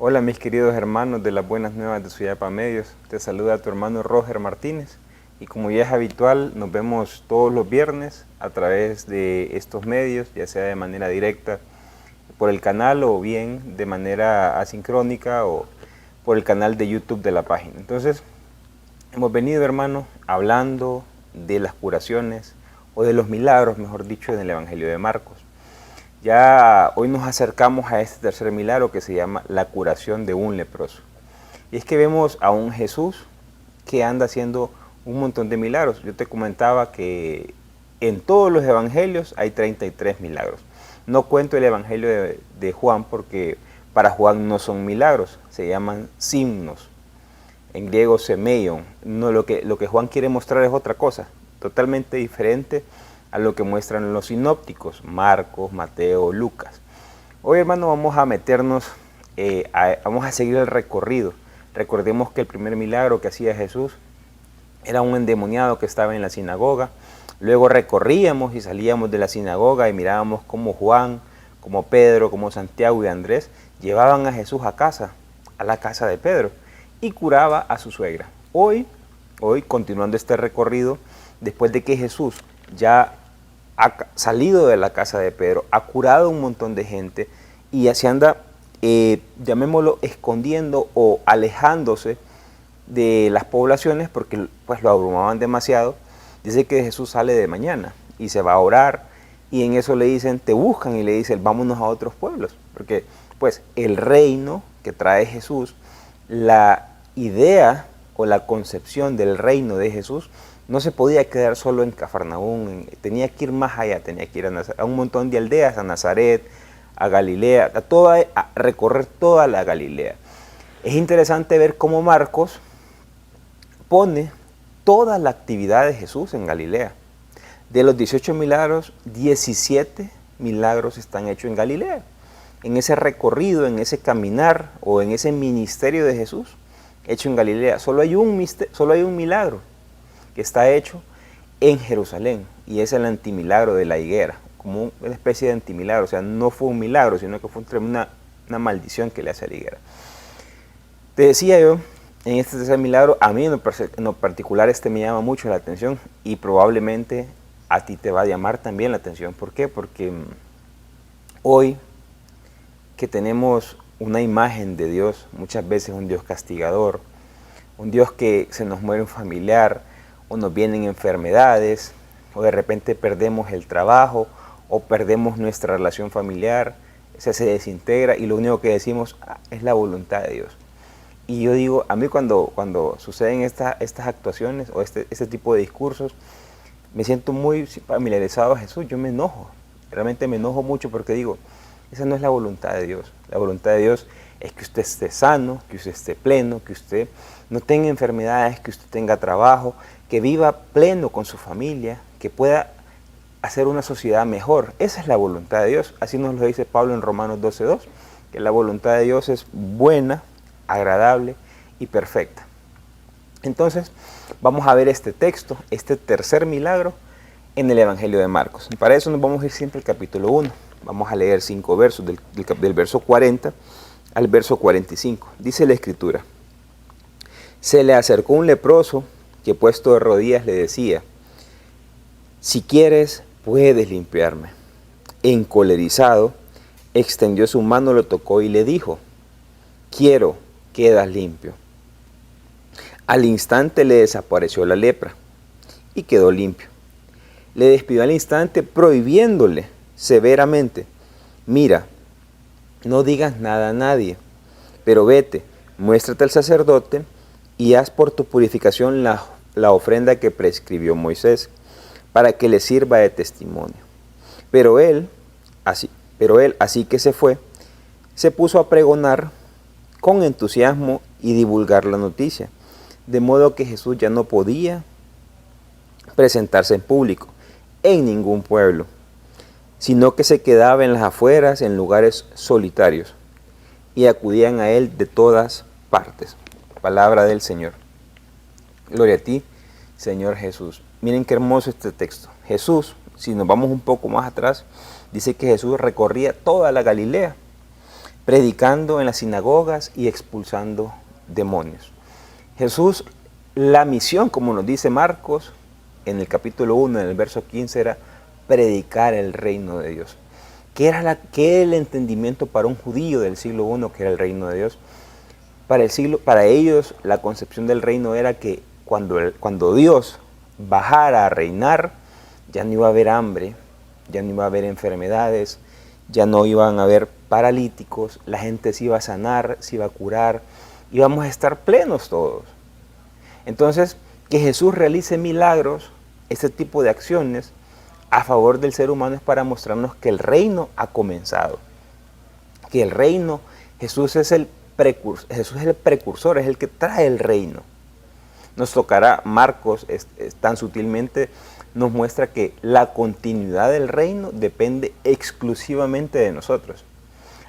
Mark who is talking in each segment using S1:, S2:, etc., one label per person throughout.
S1: Hola mis queridos hermanos de las Buenas Nuevas de Suyapa Medios, te saluda tu hermano Roger Martínez y como ya es habitual nos vemos todos los viernes a través de estos medios, ya sea de manera directa por el canal o bien de manera asincrónica o por el canal de YouTube de la página. Entonces hemos venido, hermano, hablando de las curaciones o de los milagros, mejor dicho, en el Evangelio de Marcos. Ya hoy nos acercamos a este tercer milagro que se llama la curación de un leproso. Y es que vemos a un Jesús que anda haciendo un montón de milagros. Yo te comentaba que en todos los evangelios hay 33 milagros. No cuento el evangelio de Juan porque para Juan no son milagros, se llaman signos. En griego semeion. No, lo que Juan quiere mostrar es otra cosa, totalmente diferente a lo que muestran los sinópticos, Marcos, Mateo, Lucas. Hoy, hermano, vamos a meternos, vamos a seguir el recorrido. Recordemos que el primer milagro que hacía Jesús era un endemoniado que estaba en la sinagoga. Luego recorríamos y salíamos de la sinagoga y mirábamos cómo Juan, como Pedro, como Santiago y Andrés llevaban a Jesús a casa, a la casa de Pedro, y curaba a su suegra. Hoy, continuando este recorrido, después de que Jesús ya ha salido de la casa de Pedro, ha curado a un montón de gente y ya se anda, llamémoslo, escondiendo o alejándose de las poblaciones porque pues lo abrumaban demasiado. Dice que Jesús sale de mañana y se va a orar y en eso le dicen, te buscan y le dicen, vámonos a otros pueblos, porque pues el reino que trae Jesús, la idea o la concepción del reino de Jesús no se podía quedar solo en Cafarnaúm, tenía que ir más allá, tenía que ir a un montón de aldeas, a Nazaret, a Galilea, a recorrer toda la Galilea. Es interesante ver cómo Marcos pone toda la actividad de Jesús en Galilea. De los 18 milagros, 17 milagros están hechos en Galilea. En ese recorrido, en ese caminar o en ese ministerio de Jesús hecho en Galilea, solo hay un milagro que está hecho en Jerusalén y es el antimilagro de la higuera, como una especie de antimilagro. O sea, no fue un milagro, sino que fue una maldición que le hace a la higuera. Te decía yo, en este tercer milagro, a mí en lo particular este me llama mucho la atención y probablemente a ti te va a llamar también la atención. ¿Por qué? Porque hoy que tenemos una imagen de Dios, muchas veces un Dios castigador, un Dios que se nos muere un familiar, o nos vienen enfermedades, o de repente perdemos el trabajo, o perdemos nuestra relación familiar, se desintegra y lo único que decimos es la voluntad de Dios. Y yo digo, a mí cuando suceden estas actuaciones o este tipo de discursos, me siento muy familiarizado a Jesús, yo me enojo, realmente me enojo mucho porque digo, esa no es la voluntad de Dios. La voluntad de Dios es que usted esté sano, que usted esté pleno, que usted no tenga enfermedades, que usted tenga trabajo, que viva pleno con su familia, que pueda hacer una sociedad mejor. Esa es la voluntad de Dios. Así nos lo dice Pablo en Romanos 12:2, que la voluntad de Dios es buena, agradable y perfecta. Entonces, vamos a ver este texto, este tercer milagro en el Evangelio de Marcos. Y para eso nos vamos a ir siempre al capítulo 1. Vamos a leer 5 versos, del verso 40 al verso 45. Dice la Escritura: se le acercó un leproso que puesto de rodillas le decía, si quieres, puedes limpiarme. Encolerizado, extendió su mano, lo tocó y le dijo, quiero, quedas limpio. Al instante le desapareció la lepra y quedó limpio. Le despidió al instante prohibiéndole severamente, mira, no digas nada a nadie, pero vete, muéstrate al sacerdote y haz por tu purificación la ofrenda que prescribió Moisés, para que le sirva de testimonio. Pero él, así que se fue, se puso a pregonar con entusiasmo y divulgar la noticia, de modo que Jesús ya no podía presentarse en público en ningún pueblo, sino que se quedaba en las afueras, en lugares solitarios, y acudían a él de todas partes. Palabra del Señor. Gloria a ti, Señor Jesús. Miren qué hermoso este texto. Jesús, si nos vamos un poco más atrás, dice que Jesús recorría toda la Galilea. predicando en las sinagogas y expulsando demonios. Jesús, la misión, como nos dice Marcos, en el capítulo 1, en el verso 15, era predicar el reino de Dios. ¿Qué era el entendimiento para un judío del siglo I que era el reino de Dios? Para ellos, la concepción del reino era que cuando Dios bajara a reinar, ya no iba a haber hambre, ya no iba a haber enfermedades, ya no iban a haber paralíticos, la gente se iba a sanar, se iba a curar, íbamos a estar plenos todos. Entonces, que Jesús realice milagros, este tipo de acciones, a favor del ser humano es para mostrarnos que el reino ha comenzado. Que el reino, Jesús es el precursor, es el que trae el reino. Nos tocará, Marcos tan sutilmente nos muestra que la continuidad del reino depende exclusivamente de nosotros.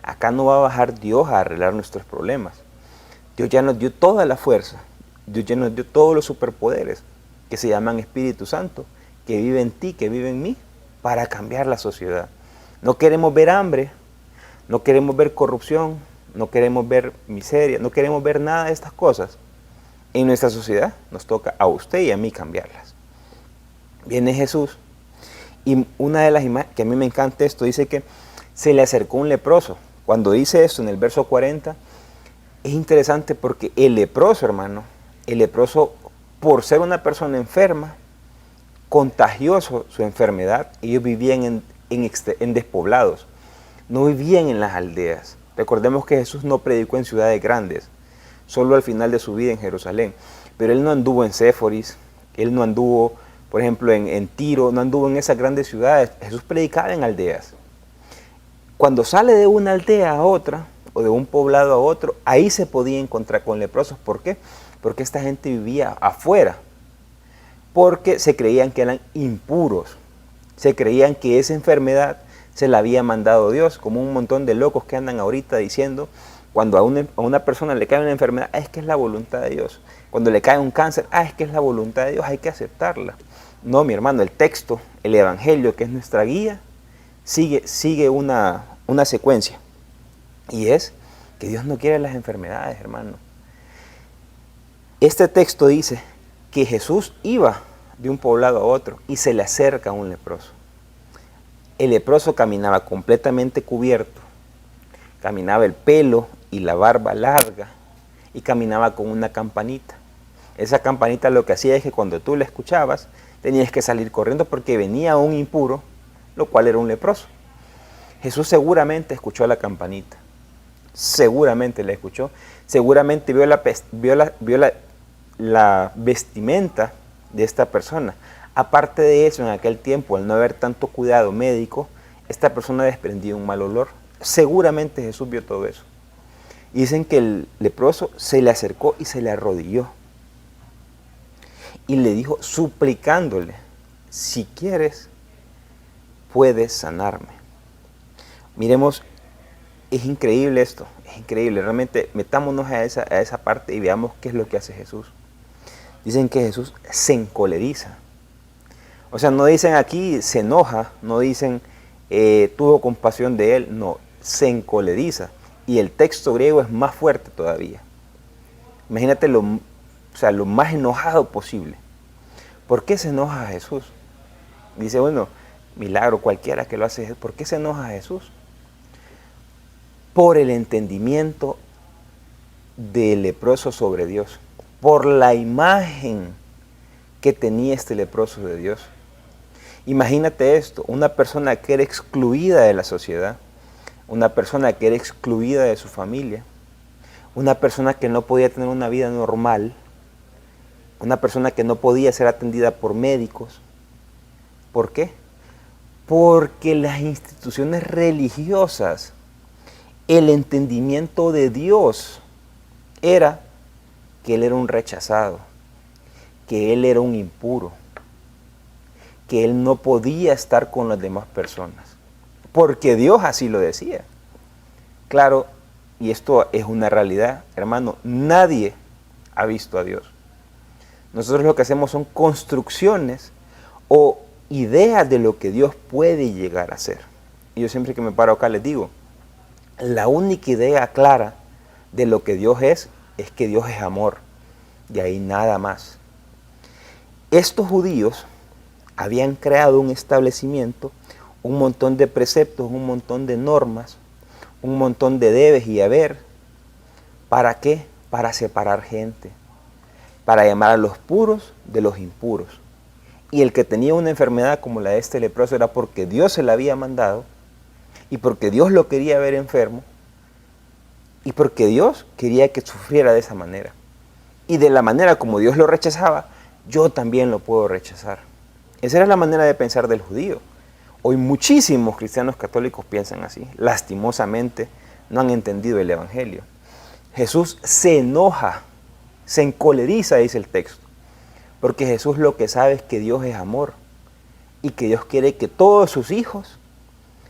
S1: Acá no va a bajar Dios a arreglar nuestros problemas. Dios ya nos dio toda la fuerza, Dios ya nos dio todos los superpoderes que se llaman Espíritu Santo, que vive en ti, que vive en mí, para cambiar la sociedad. No queremos ver hambre, no queremos ver corrupción, no queremos ver miseria, no queremos ver nada de estas cosas. En nuestra sociedad nos toca a usted y a mí cambiarlas. Viene Jesús y una de las imágenes, que a mí me encanta esto, dice que se le acercó un leproso. Cuando dice esto en el verso 40, es interesante porque el leproso, hermano, por ser una persona enferma, contagió su enfermedad. Ellos vivían en despoblados, no vivían en las aldeas. Recordemos que Jesús no predicó en ciudades grandes, solo al final de su vida en Jerusalén. Pero Él no anduvo en Séforis, Él no anduvo, por ejemplo, en Tiro, no anduvo en esas grandes ciudades. Jesús predicaba en aldeas. Cuando sale de una aldea a otra, o de un poblado a otro, ahí se podía encontrar con leprosos. ¿Por qué? Porque esta gente vivía afuera, porque se creían que eran impuros, se creían que esa enfermedad se la había mandado Dios, como un montón de locos que andan ahorita diciendo, cuando a una persona le cae una enfermedad, es que es la voluntad de Dios. Cuando le cae un cáncer, es que es la voluntad de Dios, hay que aceptarla. No, mi hermano, el texto, el Evangelio, que es nuestra guía, sigue una secuencia. Y es que Dios no quiere las enfermedades, hermano. Este texto dice que Jesús iba de un poblado a otro y se le acerca a un leproso. El leproso caminaba completamente cubierto, caminaba el pelo y la barba larga y caminaba con una campanita. Esa campanita lo que hacía es que cuando tú la escuchabas tenías que salir corriendo porque venía un impuro, lo cual era un leproso. Jesús seguramente escuchó la campanita, seguramente la escuchó, seguramente vio la vestimenta de esta persona. Aparte de eso, en aquel tiempo, al no haber tanto cuidado médico, esta persona desprendía un mal olor. Seguramente Jesús vio todo eso. Y dicen que el leproso se le acercó y se le arrodilló. Y le dijo, suplicándole, si quieres, puedes sanarme. Miremos, es increíble esto, es increíble. Realmente metámonos a esa parte y veamos qué es lo que hace Jesús. Dicen que Jesús se encoleriza. O sea, no dicen aquí se enoja, no dicen tuvo compasión de él, no, se encoleriza. Y el texto griego es más fuerte todavía. Imagínate lo más enojado posible. ¿Por qué se enoja Jesús? Dice, bueno, milagro cualquiera que lo hace, ¿por qué se enoja Jesús? Por el entendimiento del leproso sobre Dios, por la imagen que tenía este leproso de Dios. Imagínate esto, una persona que era excluida de la sociedad, una persona que era excluida de su familia, una persona que no podía tener una vida normal, una persona que no podía ser atendida por médicos. ¿Por qué? Porque las instituciones religiosas, el entendimiento de Dios era que Él era un rechazado, que Él era un impuro, que Él no podía estar con las demás personas, porque Dios así lo decía. Claro, y esto es una realidad, hermano, nadie ha visto a Dios. Nosotros lo que hacemos son construcciones o ideas de lo que Dios puede llegar a ser. Y yo siempre que me paro acá les digo, La única idea clara de lo que Dios es que Dios es amor. Y ahí nada más. Estos judíos habían creado un establecimiento, un montón de preceptos, un montón de normas, un montón de debes y haber. ¿Para qué? Para separar gente, para llamar a los puros de los impuros. Y el que tenía una enfermedad como la de este leproso era porque Dios se la había mandado y porque Dios lo quería ver enfermo y porque Dios quería que sufriera de esa manera. Y de la manera como Dios lo rechazaba, yo también lo puedo rechazar. Esa era la manera de pensar del judío. Hoy muchísimos cristianos católicos piensan así. Lastimosamente no han entendido el Evangelio. Jesús se enoja, se encoleriza, dice el texto. Porque Jesús lo que sabe es que Dios es amor y que Dios quiere que todos sus hijos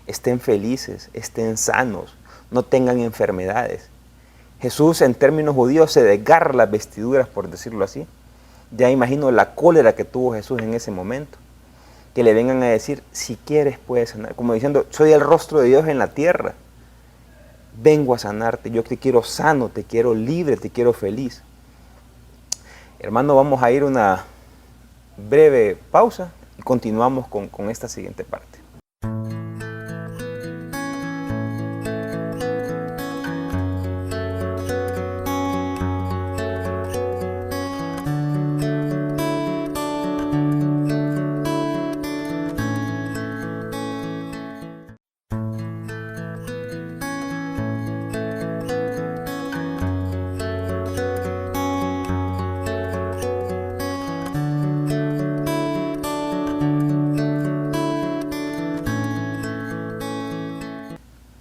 S1: estén felices, estén sanos, no tengan enfermedades. Jesús, en términos judíos, se desgarra las vestiduras, por decirlo así. Ya imagino la cólera que tuvo Jesús en ese momento. Que le vengan a decir, si quieres puedes sanar. Como diciendo, soy el rostro de Dios en la tierra. Vengo a sanarte, yo te quiero sano, te quiero libre, te quiero feliz. Hermano, vamos a ir a una breve pausa y continuamos con esta siguiente parte.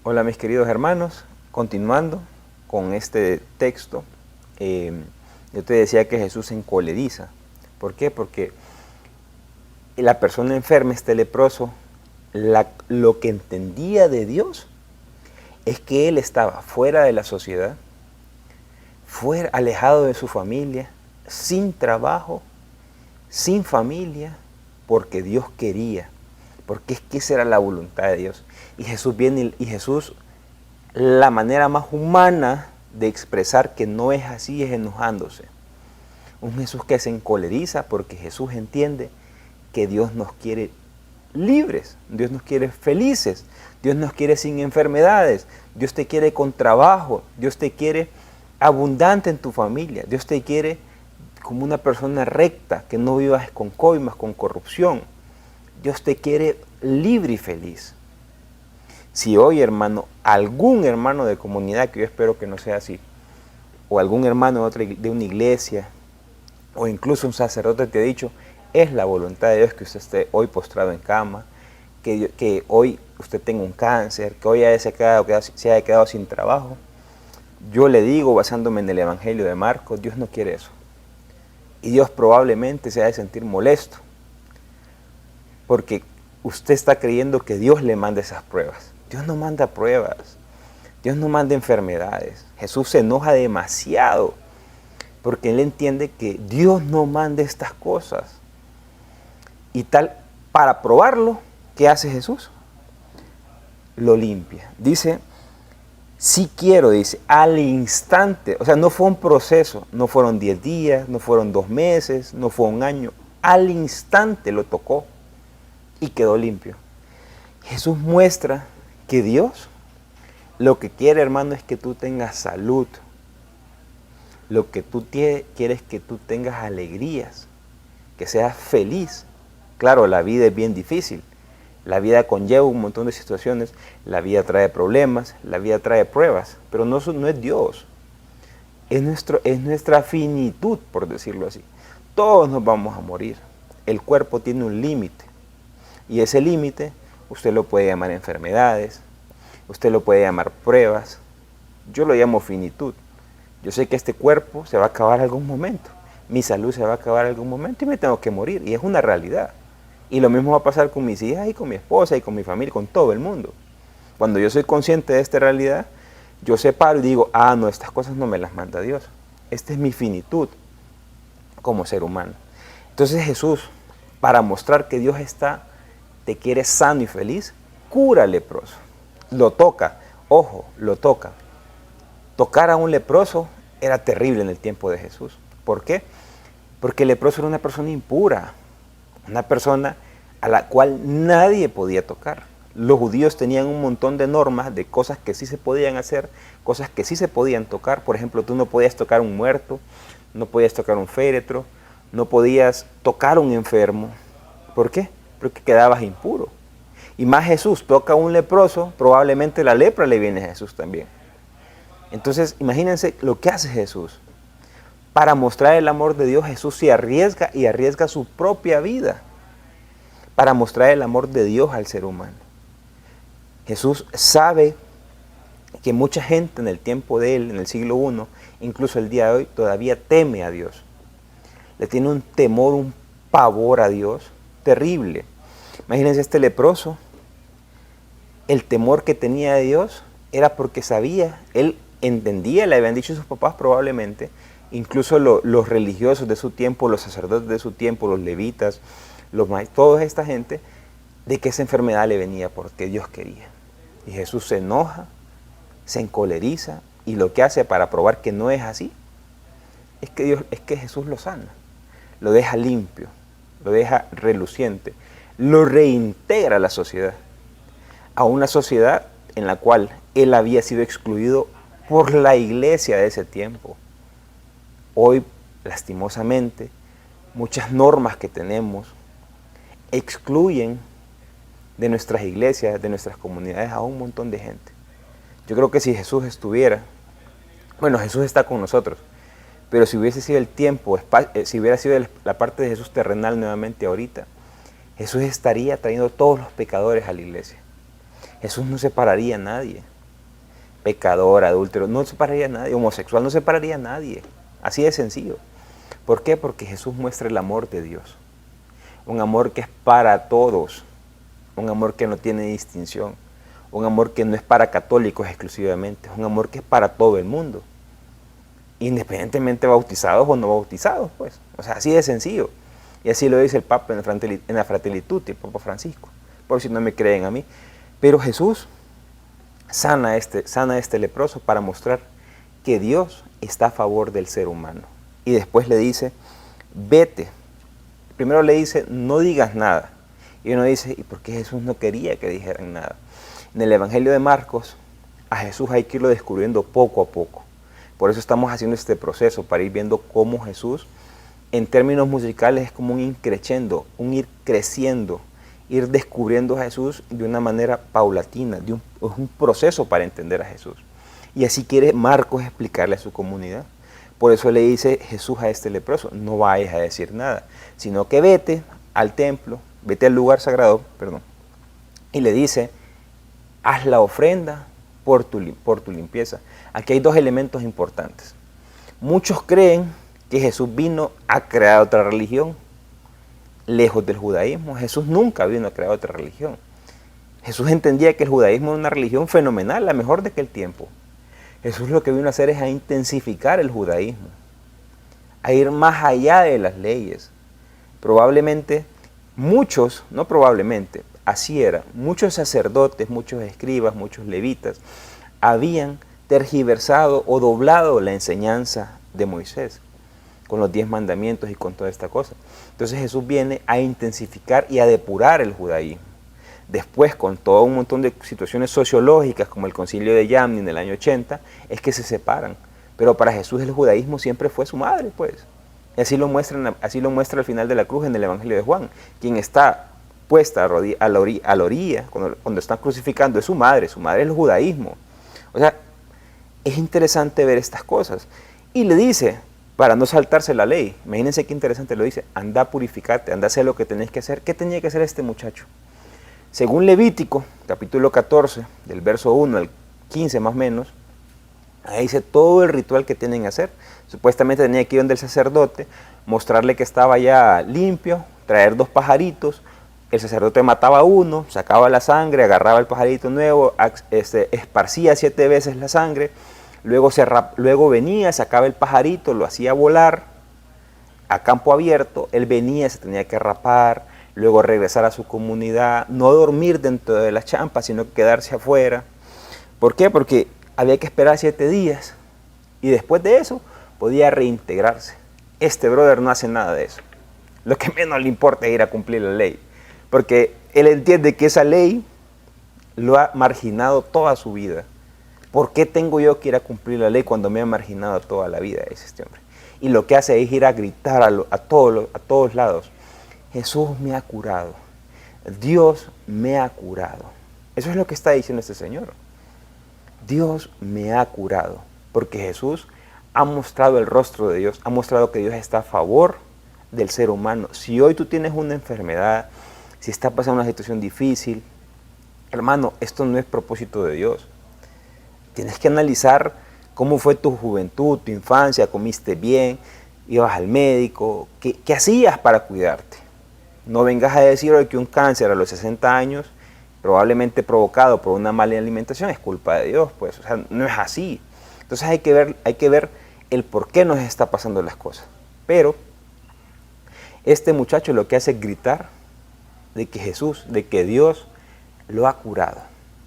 S1: Hola mis queridos hermanos, continuando con este texto, yo te decía que Jesús se encoleriza. ¿Por qué? Porque la persona enferma, este leproso, lo que entendía de Dios es que él estaba fuera de la sociedad, fuera, alejado de su familia, sin trabajo, sin familia, porque Dios quería, porque es que esa era la voluntad de Dios. Y Jesús viene y Jesús, la manera más humana de expresar que no es así es enojándose. Un Jesús que se encoleriza porque Jesús entiende que Dios nos quiere libres, Dios nos quiere felices, Dios nos quiere sin enfermedades, Dios te quiere con trabajo, Dios te quiere abundante en tu familia, Dios te quiere como una persona recta, que no vivas con coimas, con corrupción. Dios te quiere libre y feliz. Si hoy, hermano, algún hermano de comunidad, que yo espero que no sea así, o algún hermano de una iglesia, o incluso un sacerdote te ha dicho, es la voluntad de Dios que usted esté hoy postrado en cama, que hoy usted tenga un cáncer, que hoy se haya quedado sin trabajo. Yo le digo, basándome en el Evangelio de Marcos, Dios no quiere eso. Y Dios probablemente se ha de sentir molesto, porque usted está creyendo que Dios le manda esas pruebas. Dios no manda pruebas, Dios no manda enfermedades. Jesús se enoja demasiado, porque Él entiende que Dios no manda estas cosas. Y tal, para probarlo, ¿qué hace Jesús? Lo limpia. Dice, sí quiero, dice, al instante. O sea, no fue un proceso, no fueron 10 días, no fueron 2 meses, no fue un año. Al instante lo tocó y quedó limpio. Jesús muestra que Dios lo que quiere, hermano, es que tú tengas salud. Lo que tú quiere es que tú tengas alegrías, que seas feliz. Claro, la vida es bien difícil. La vida conlleva un montón de situaciones. La vida trae problemas, la vida trae pruebas. Pero no es Dios. Es nuestra finitud, por decirlo así. Todos nos vamos a morir. El cuerpo tiene un límite. Y ese límite usted lo puede llamar enfermedades, usted lo puede llamar pruebas. Yo lo llamo finitud. Yo sé que este cuerpo se va a acabar en algún momento. Mi salud se va a acabar en algún momento y me tengo que morir. Y es una realidad. Y lo mismo va a pasar con mis hijas y con mi esposa y con mi familia, con todo el mundo. Cuando yo soy consciente de esta realidad, yo separo y digo, no, estas cosas no me las manda Dios. Esta es mi finitud como ser humano. Entonces Jesús, para mostrar que Dios te quiere sano y feliz, cura al leproso. Lo toca. ojo, lo toca. Tocar a un leproso era terrible en el tiempo de Jesús. ¿Por qué? Porque el leproso era una persona impura, una persona a la cual nadie podía tocar. Los judíos tenían un montón de normas de cosas que sí se podían hacer, cosas que sí se podían tocar. Por ejemplo, tú no podías tocar un muerto, no podías tocar un féretro, no podías tocar a un enfermo. ¿Por qué? Porque quedabas impuro. Y más Jesús toca a un leproso, probablemente la lepra le viene a Jesús también. Entonces, imagínense lo que hace Jesús. Para mostrar el amor de Dios, Jesús se arriesga y arriesga su propia vida para mostrar el amor de Dios al ser humano. Jesús sabe que mucha gente en el tiempo de él, en el siglo I, incluso el día de hoy, todavía teme a Dios. Le tiene un temor, un pavor a Dios terrible. Imagínense este leproso, el temor que tenía de Dios era porque sabía, él entendía, le habían dicho sus papás probablemente, incluso los religiosos de su tiempo, los sacerdotes de su tiempo, los levitas, toda esta gente, de que esa enfermedad le venía porque Dios quería. Y Jesús se enoja, se encoleriza, y lo que hace para probar que no es así, es que Jesús lo sana, lo deja limpio, lo deja reluciente, lo reintegra a la sociedad, a una sociedad en la cual él había sido excluido por la iglesia de ese tiempo. Hoy, lastimosamente, muchas normas que tenemos excluyen de nuestras iglesias, de nuestras comunidades, a un montón de gente. Yo creo que si Jesús estuviera, bueno, Jesús está con nosotros, pero si hubiese sido el tiempo, si hubiera sido la parte de Jesús terrenal nuevamente ahorita, Jesús estaría trayendo a todos los pecadores a la iglesia. Jesús no separaría a nadie. Pecador, adúltero, no separaría a nadie. Homosexual, no separaría a nadie. Así de sencillo. ¿Por qué? Porque Jesús muestra el amor de Dios. Un amor que es para todos. Un amor que no tiene distinción. Un amor que no es para católicos exclusivamente. Es un amor que es para todo el mundo. Independientemente bautizados o no bautizados, pues. O sea, así de sencillo. Y así lo dice el Papa en la Fratelli Tutti, el Papa Francisco. Por si no me creen a mí. Pero Jesús sana a este leproso para mostrar que Dios está a favor del ser humano. Y después le dice, vete. Primero le dice, no digas nada. Y uno dice, ¿y por qué Jesús no quería que dijeran nada? En el Evangelio de Marcos, a Jesús hay que irlo descubriendo poco a poco. Por eso estamos haciendo este proceso, para ir viendo cómo Jesús, en términos musicales, es como un ir creciendo, un ir creciendo, ir descubriendo a Jesús de una manera paulatina, es un proceso para entender a Jesús. Y así quiere Marcos explicarle a su comunidad. Por eso le dice Jesús a este leproso, no vayas a decir nada, sino que vete al templo, vete al lugar sagrado, y le dice, haz la ofrenda por tu limpieza. Aquí hay dos elementos importantes. Muchos creen que Jesús vino a crear otra religión, lejos del judaísmo. Jesús nunca vino a crear otra religión. Jesús entendía que el judaísmo era una religión fenomenal, la mejor de aquel tiempo. Jesús lo que vino a hacer es a intensificar el judaísmo, a ir más allá de las leyes. Probablemente muchos, no probablemente, así era, muchos sacerdotes, muchos escribas, muchos levitas, habían tergiversado o doblado la enseñanza de Moisés, con los 10 mandamientos y con toda esta cosa. Entonces Jesús viene a intensificar y a depurar el judaísmo. Después, con todo un montón de situaciones sociológicas, como el concilio de Yamni en el año 80, es que se separan. Pero para Jesús el judaísmo siempre fue su madre, pues. Y así lo muestra al final de la cruz en el Evangelio de Juan. Quien está puesta a la orilla, cuando están crucificando, es su madre es el judaísmo. O sea, es interesante ver estas cosas. Y le dice, para no saltarse la ley, imagínense qué interesante lo dice, anda a purificarte, anda a hacer lo que tenés que hacer. ¿Qué tenía que hacer este muchacho? Según Levítico, capítulo 14, del verso 1 al 15 más o menos, ahí dice todo el ritual que tienen que hacer. Supuestamente tenía que ir donde el sacerdote, mostrarle que estaba ya limpio, traer 2 pajaritos, el sacerdote mataba uno, sacaba la sangre, agarraba el pajarito nuevo, esparcía 7 veces la sangre, luego venía, sacaba el pajarito, lo hacía volar a campo abierto, él venía, se tenía que rapar, luego regresar a su comunidad, no dormir dentro de la champa, sino quedarse afuera, ¿Por qué? Porque había que esperar 7 días y después de eso podía reintegrarse. Este brother no hace nada de eso. Lo que menos le importa es ir a cumplir la ley, porque él entiende que esa ley lo ha marginado toda su vida. ¿Por qué tengo yo que ir a cumplir la ley cuando me ha marginado toda la vida? Dice este hombre. Y lo que hace es ir a gritar a todos lados: Jesús me ha curado, Dios me ha curado. Eso es lo que está diciendo este señor. Dios me ha curado, porque Jesús ha mostrado el rostro de Dios, ha mostrado que Dios está a favor del ser humano. Si hoy tú tienes una enfermedad, si estás pasando una situación difícil, hermano, esto no es propósito de Dios. Tienes que analizar cómo fue tu juventud, tu infancia, comiste bien, ibas al médico, ¿qué hacías para cuidarte? No vengas a decir hoy que un cáncer a los 60 años, probablemente provocado por una mala alimentación, es culpa de Dios, pues, o sea, no es así. Entonces hay que ver el por qué nos está pasando las cosas. Pero este muchacho lo que hace es gritar de que Jesús, de que Dios lo ha curado.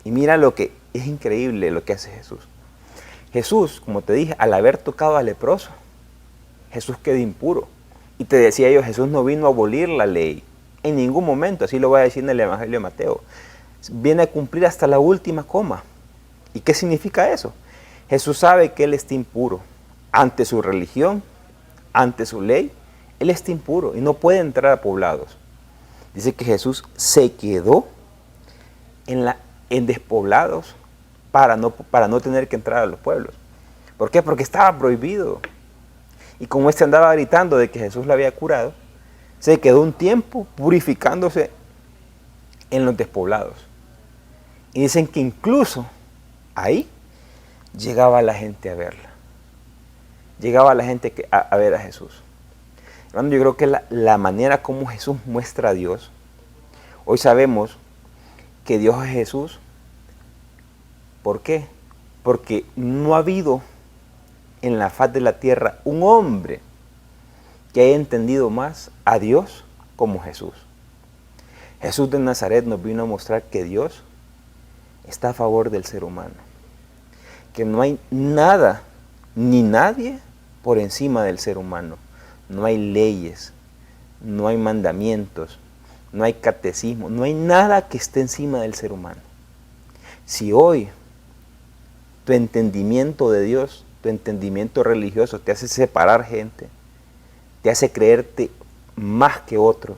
S1: Y mira lo que es increíble lo que hace Jesús. Jesús, como te dije, al haber tocado al leproso, Jesús quedó impuro. Y te decía yo, Jesús no vino a abolir la ley en ningún momento, así lo voy a decir en el Evangelio de Mateo. Viene a cumplir hasta la última coma. ¿Y qué significa eso? Jesús sabe que Él está impuro. Ante su religión, ante su ley, Él está impuro y no puede entrar a poblados. Dice que Jesús se quedó en despoblados para no tener que entrar a los pueblos. ¿Por qué? Porque estaba prohibido. Y como este andaba gritando de que Jesús le había curado, se quedó un tiempo purificándose en los despoblados. Y dicen que incluso ahí llegaba la gente a verla. Llegaba la gente a ver a Jesús. Hermano, yo creo que la manera como Jesús muestra a Dios, hoy sabemos que Dios es Jesús. ¿Por qué? Porque no ha habido en la faz de la tierra un hombre que haya entendido más a Dios como Jesús. Jesús de Nazaret nos vino a mostrar que Dios está a favor del ser humano, que no hay nada ni nadie por encima del ser humano. No hay leyes, no hay mandamientos, no hay catecismo, no hay nada que esté encima del ser humano. Si hoy tu entendimiento de Dios, tu entendimiento religioso te hace separar gente, te hace creerte más que otros,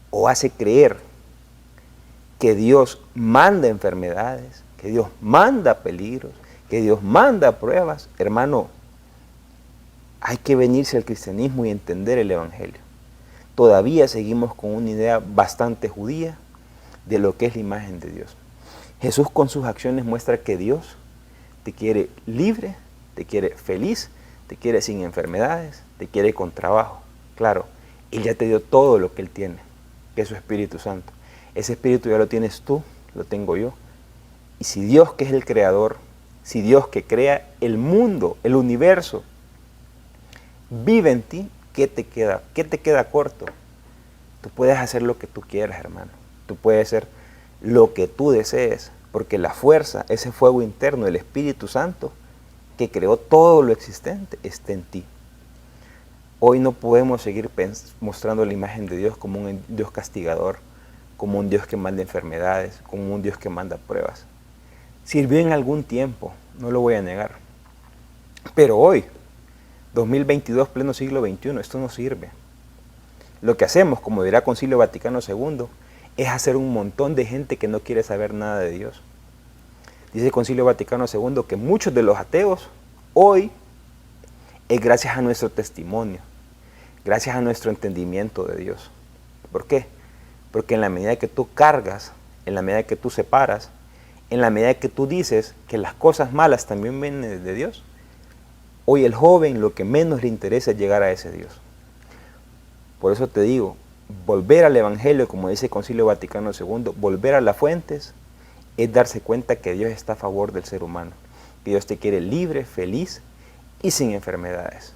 S1: o hace creer que Dios manda enfermedades, que Dios manda peligros, que Dios manda pruebas, hermano, hay que venirse al cristianismo y entender el Evangelio. Todavía seguimos con una idea bastante judía de lo que es la imagen de Dios. Jesús con sus acciones muestra que Dios te quiere libre, te quiere feliz, te quiere sin enfermedades, te quiere con trabajo. Claro, Él ya te dio todo lo que Él tiene, que es su Espíritu Santo. Ese Espíritu ya lo tienes tú, lo tengo yo. Y si Dios, que es el Creador, si Dios que crea el mundo, el universo, vive en ti, ¿qué te queda? ¿Qué te queda corto? Tú puedes hacer lo que tú quieras, hermano. Tú puedes hacer lo que tú desees, porque la fuerza, ese fuego interno, el Espíritu Santo, que creó todo lo existente, está en ti. Hoy no podemos seguir mostrando la imagen de Dios como un Dios castigador, como un Dios que manda enfermedades, como un Dios que manda pruebas. Sirvió en algún tiempo, no lo voy a negar. Pero hoy, 2022, pleno siglo XXI, esto no sirve. Lo que hacemos, como dirá Concilio Vaticano II, es hacer un montón de gente que no quiere saber nada de Dios. Dice el Concilio Vaticano II que muchos de los ateos hoy es gracias a nuestro testimonio, gracias a nuestro entendimiento de Dios. ¿Por qué? Porque en la medida que tú cargas, en la medida que tú separas, en la medida que tú dices que las cosas malas también vienen de Dios, hoy el joven lo que menos le interesa es llegar a ese Dios. Por eso te digo, volver al Evangelio, como dice el Concilio Vaticano II, volver a las fuentes, es darse cuenta que Dios está a favor del ser humano, que Dios te quiere libre, feliz y sin enfermedades.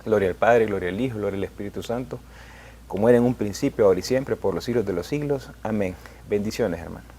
S1: Gloria al Padre, gloria al Hijo, gloria al Espíritu Santo, como era en un principio, ahora y siempre, por los siglos de los siglos. Amén. Bendiciones, hermano.